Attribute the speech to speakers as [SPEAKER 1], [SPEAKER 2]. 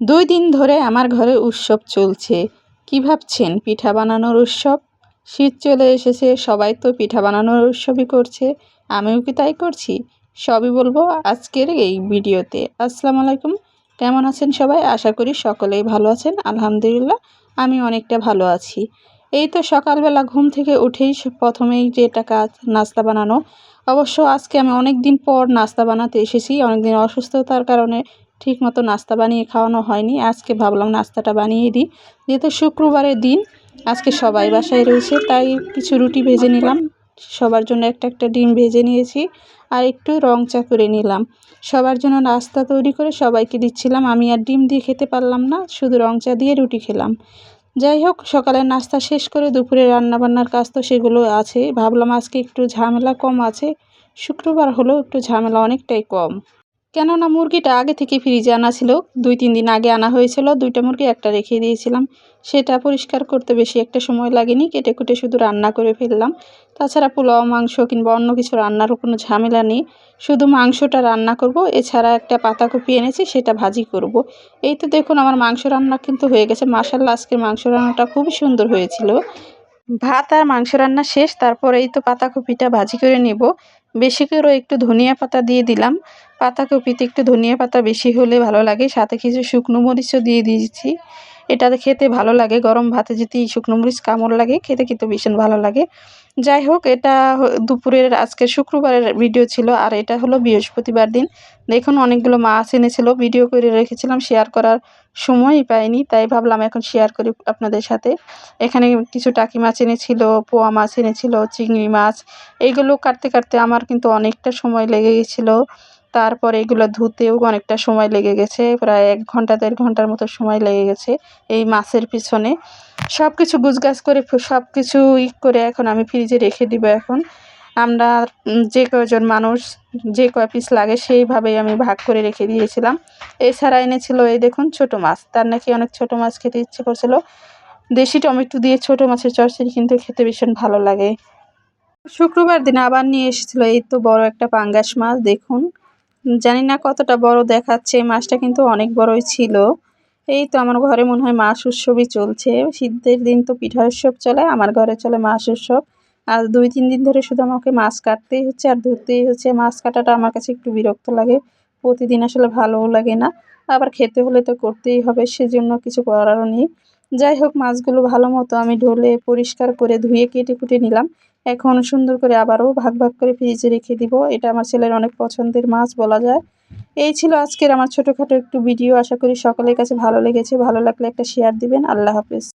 [SPEAKER 1] 2 দিন ধরে আমার ঘরে উৎসব চলছে। কি ভাবছেন পিঠা বানানোর উৎসব? শীত চলে এসেছে, সবাই তো পিঠা বানানোর উৎসবই করছে। আমিও কি তাই করছি? সবই বলবো আজকের এই ভিডিওতে। আসসালামু আলাইকুম। কেমন আছেন সবাই? আশা করি সকলেই ভালো আছেন। আলহামদুলিল্লাহ আমি অনেকটা ভালো আছি। এই তো সকালবেলা ঘুম থেকে উঠেই প্রথমেই যেটা কাজ নাস্তা বানানো। অবশ্য আজকে আমি অনেক দিন পর নাস্তা বানাতে এসেছি। অনেকদিন অসুস্থতার কারণে ঠিকমতো নাস্তা বানিয়ে খাওয়ানো হয়নি। আজকে ভাবলাম নাস্তাটা বানিয়ে দিই। যেহেতু শুক্রবারের দিন, আজকে সবাই বাসায় রয়েছে, তাই কিছু রুটি ভেজে নিলাম। সবার জন্য একটা একটা ডিম ভেজে নিয়েছি আর একটু রং চা করে নিলাম। সবার জন্য নাস্তা তৈরি করে সবাইকে দিচ্ছিলাম। আমি আর ডিম দিয়ে খেতে পারলাম না, শুধু রং চা দিয়ে রুটি খেলাম। যাই হোক, সকালের নাস্তা শেষ করে দুপুরে রান্নাবান্নার কাজ তো সেগুলো আছে। ভাবলাম আজকে একটু ঝামেলা কম আছে। শুক্রবার হলেও একটু ঝামেলা অনেকটাই কম। কেননা মুরগিটা আগে থেকে ফ্রিজে আনা ছিল। 2-3 দিন আগে আনা হয়েছিল। 2টা মুরগি, একটা রেখে দিয়েছিলাম। সেটা পরিষ্কার করতে বেশি একটা সময় লাগেনি। কেটে শুধু রান্না করে ফেললাম। তাছাড়া পোলাও, মাংস কিংবা অন্য কিছু রান্নারও কোনো ঝামেলা নেই। শুধু মাংসটা রান্না করব। এছাড়া একটা পাতাকপি এনেছি, সেটা ভাজি করব। এই তো দেখুন আমার মাংস রান্না কিন্তু হয়ে গেছে। মাশাআল্লাহ আজকের মাংস রান্নাটা খুবই সুন্দর হয়েছিল। ভাত আর মাংস রান্না শেষ। তারপরে এই তো পাতাকপিটা ভাজি করে নেব। বেশি করে একটু ধনিয়া পাতা দিয়ে দিলাম। পাতাকপিতে একটু ধনিয়া পাতা বেশি হলে ভালো লাগে। সাথে কিছু শুকনো মরিচও দিয়ে দিয়েছি। এটাতে খেতে ভালো লাগে। গরম ভাতে যদি শুকনো মরিচ কামড় লাগে, খেতে কিন্তু ভীষণ ভালো লাগে। যাই হোক, এটা দুপুরের আজকে শুক্রবারের ভিডিও ছিল, আর এটা হলো বৃহস্পতিবার দিন। দেখুন অনেকগুলো মাছ এনেছিল, ভিডিও করে রেখেছিলাম, শেয়ার করার সময়ই পাইনি, তাই ভাবলাম এখন শেয়ার করি আপনাদের সাথে। এখানে কিছু টাকি মাছ এনেছিল, পোয়া মাছ এনেছিল, চিংড়ি মাছ। এইগুলো কাটতে কাটতে আমার কিন্তু অনেকটা সময় লেগে গেছিলো। তারপরে এগুলো ধুতেও অনেকটা সময় লেগে গেছে, প্রায় 1 ঘন্টা 1.5 ঘন্টার মতো সময় লেগে গেছে এই মাছের পিছনে। সব কিছু গুছগাছ করে সব কিছু করে এখন আমি ফ্রিজে রেখে দিব। এখন আমরা যে কয়জন মানুষ যে কয় পিস লাগে সেইভাবেই আমি ভাগ করে রেখে দিয়েছিলাম। এছাড়া এনেছিল এই দেখুন ছোট মাছ, তার নাকি অনেক ছোট মাছ খেতে ইচ্ছে করছিল। দেশি টমেটো দিয়ে ছোট মাছের চচ্চড়ি কিন্তু খেতে ভীষণ ভালো লাগে। শুক্রবার দিন আবার নিয়ে এসেছিল এই তো বড় একটা পাঙ্গাস মাছ। দেখুন, জানি না কতটা বড় দেখাচ্ছে, মাছটা কিন্তু অনেক বড়ই ছিল। এই তো আমার ঘরে মনে হয় মাছ উৎসবই চলছে। শীতের দিন তো পিঠা উৎসব চলে, আমার ঘরে চলে মাছ উৎসব। আর 2-3 দিন ধরে শুধু আমাকে মাছ কাটতেই হচ্ছে আর ধরতেই হচ্ছে। মাছ কাটাটা আমার কাছে একটু বিরক্ত লাগে। প্রতিদিন আসলে ভালোও লাগে না। আবার খেতে হলে তো করতেই হবে, সেজন্য কিছু করারও নেই। যাই হোক, মাছগুলো ভালো মতো আমি ঢলে পরিষ্কার করে ধুয়ে কেটে কুটে নিলাম। এখন সুন্দর করে আবারও ভাগ ভাগ করে ফ্রিজে রেখে দিব। এটা আমার ছেলের অনেক পছন্দের মাছ বলা যায়। এই ছিল আজকের আমার ছোটখাটো একটু ভিডিও। আশা করি সকলের কাছে ভালো লেগেছে। ভালো লাগলে একটা শেয়ার দিবেন। আল্লাহ হাফেজ।